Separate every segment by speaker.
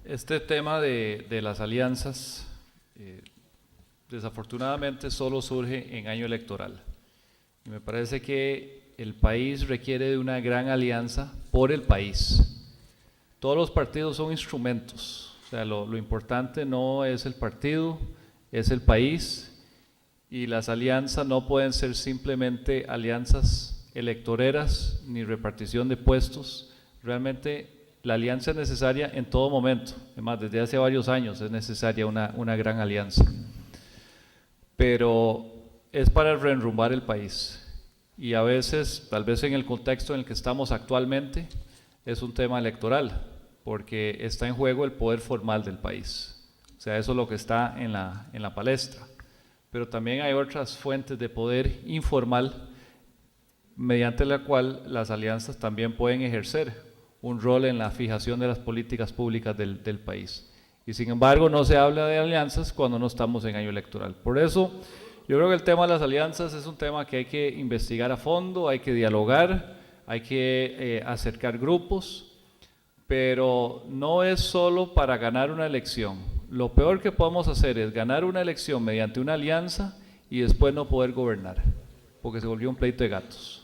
Speaker 1: Este tema de las alianzas, desafortunadamente solo surge en año electoral. Y me parece que el país requiere de una gran alianza por el país. Todos los partidos son instrumentos, o sea, lo importante no es el partido, es el país, y las alianzas no pueden ser simplemente alianzas electoreras ni repartición de puestos. Realmente la alianza es necesaria en todo momento, además desde hace varios años es necesaria una gran alianza, pero es para reenrumbar el país, y a veces, tal vez en el contexto en el que estamos actualmente, es un tema electoral, porque está en juego el poder formal del país, o sea, eso es lo que está en la palestra, pero también hay otras fuentes de poder informal mediante la cual las alianzas también pueden ejercer un rol en la fijación de las políticas públicas del país. Y sin embargo no se habla de alianzas cuando no estamos en año electoral. Por eso yo creo que el tema de las alianzas es un tema que hay que investigar a fondo, hay que dialogar, hay que acercar grupos, pero no es solo para ganar una elección. Lo peor que podemos hacer es ganar una elección mediante una alianza y después no poder gobernar, porque se volvió un pleito de gatos.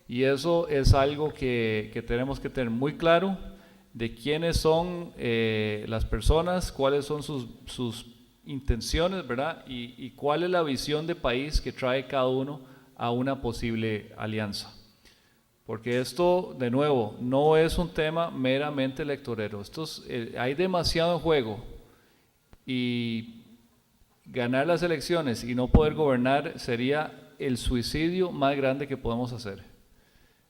Speaker 1: Y eso es algo que tenemos que tener muy claro, de quiénes son las personas, cuáles son sus intenciones, ¿verdad? Y cuál es la visión de país que trae cada uno a una posible alianza. Porque esto, de nuevo, no es un tema meramente electorero. Hay demasiado en juego, y ganar las elecciones y no poder gobernar sería el suicidio más grande que podemos hacer.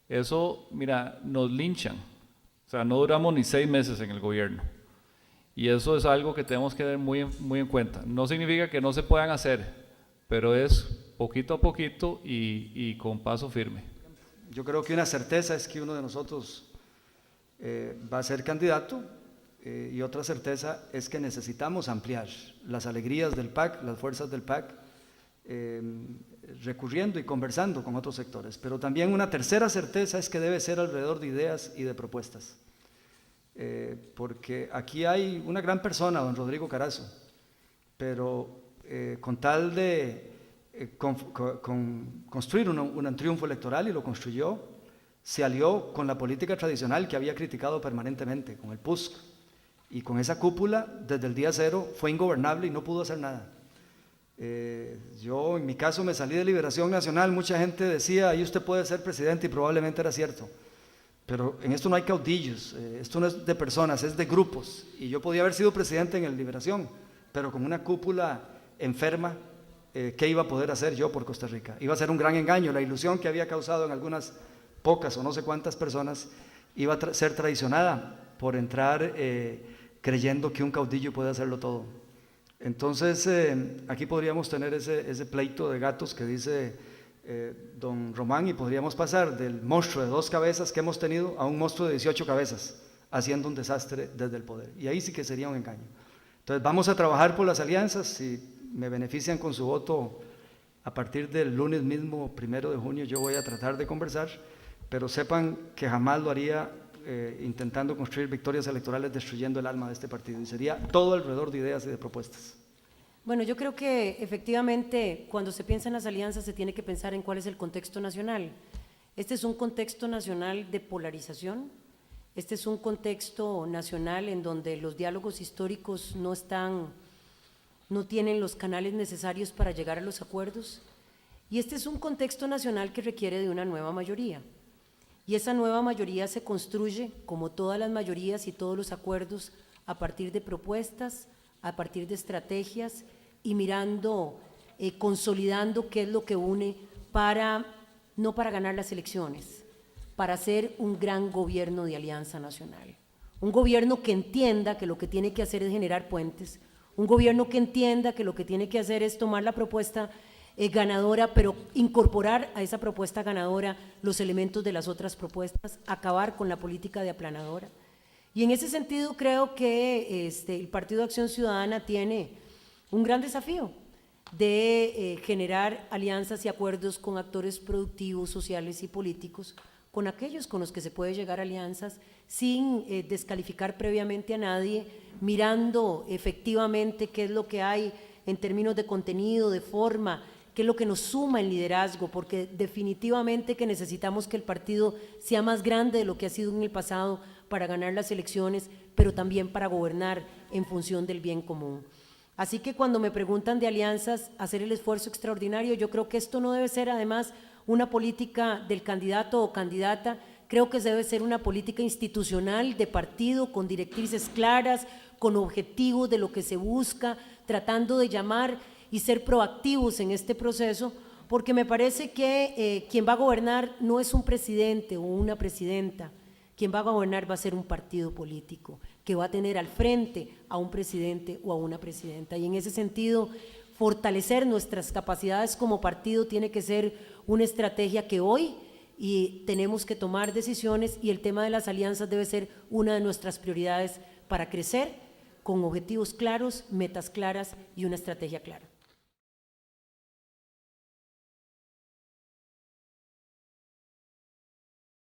Speaker 1: Eso, mira, nos linchan, o sea, no duramos ni 6 meses en el gobierno, y eso es algo que tenemos que tener muy en cuenta. No significa que no se puedan hacer, pero es poquito a poquito y con paso firme.
Speaker 2: Yo creo que una certeza es que uno de nosotros va a ser candidato, y otra certeza es que necesitamos ampliar las alegrías del PAC, las fuerzas del PAC, recurriendo y conversando con otros sectores. Pero también una tercera certeza es que debe ser alrededor de ideas y de propuestas, porque aquí hay una gran persona, don Rodrigo Carazo, pero con tal de construir un triunfo electoral, y lo construyó, se alió con la política tradicional que había criticado permanentemente, con el PUSC, y con esa cúpula desde el día cero fue ingobernable y no pudo hacer nada. Yo en mi caso me salí de Liberación Nacional, mucha gente decía, ahí usted puede ser presidente, y probablemente era cierto, pero en esto no hay caudillos, esto no es de personas, es de grupos, y yo podía haber sido presidente en el Liberación, pero con una cúpula enferma, ¿qué iba a poder hacer yo por Costa Rica? Iba a ser un gran engaño. La ilusión que había causado en algunas pocas o no sé cuántas personas iba a ser traicionada por entrar creyendo que un caudillo puede hacerlo todo. Entonces aquí podríamos tener ese pleito de gatos que dice don Román, y podríamos pasar del monstruo de 2 cabezas que hemos tenido a un monstruo de 18 cabezas haciendo un desastre desde el poder, y ahí sí que sería un engaño. Entonces vamos a trabajar por las alianzas. Si me benefician con su voto a partir del lunes mismo, 1 de junio, yo voy a tratar de conversar, pero sepan que jamás lo haría intentando construir victorias electorales destruyendo el alma de este partido, y sería todo alrededor de ideas y de propuestas.
Speaker 3: Bueno, yo creo que efectivamente cuando se piensa en las alianzas se tiene que pensar en cuál es el contexto nacional. Este es un contexto nacional de polarización, este es un contexto nacional en donde los diálogos históricos no tienen los canales necesarios para llegar a los acuerdos, y este es un contexto nacional que requiere de una nueva mayoría. Y esa nueva mayoría se construye, como todas las mayorías y todos los acuerdos, a partir de propuestas, a partir de estrategias, y mirando, consolidando qué es lo que une no para ganar las elecciones, para hacer un gran gobierno de alianza nacional. Un gobierno que entienda que lo que tiene que hacer es generar puentes, un gobierno que entienda que lo que tiene que hacer es tomar la propuesta ganadora, pero incorporar a esa propuesta ganadora los elementos de las otras propuestas, acabar con la política de aplanadora. Y en ese sentido creo que el Partido de Acción Ciudadana tiene un gran desafío de generar alianzas y acuerdos con actores productivos, sociales y políticos, con aquellos con los que se puede llegar a alianzas sin descalificar previamente a nadie, mirando efectivamente qué es lo que hay en términos de contenido, de forma, qué es lo que nos suma en liderazgo, porque definitivamente que necesitamos que el partido sea más grande de lo que ha sido en el pasado para ganar las elecciones, pero también para gobernar en función del bien común. Así que cuando me preguntan de alianzas, hacer el esfuerzo extraordinario, yo creo que esto no debe ser además una política del candidato o candidata, creo que debe ser una política institucional de partido con directrices claras, con objetivos de lo que se busca, tratando de llamar y ser proactivos en este proceso, porque me parece que quien va a gobernar no es un presidente o una presidenta, quien va a gobernar va a ser un partido político que va a tener al frente a un presidente o a una presidenta, y en ese sentido fortalecer nuestras capacidades como partido tiene que ser una estrategia que hoy tenemos que tomar decisiones, y el tema de las alianzas debe ser una de nuestras prioridades para crecer con objetivos claros, metas claras y una estrategia clara.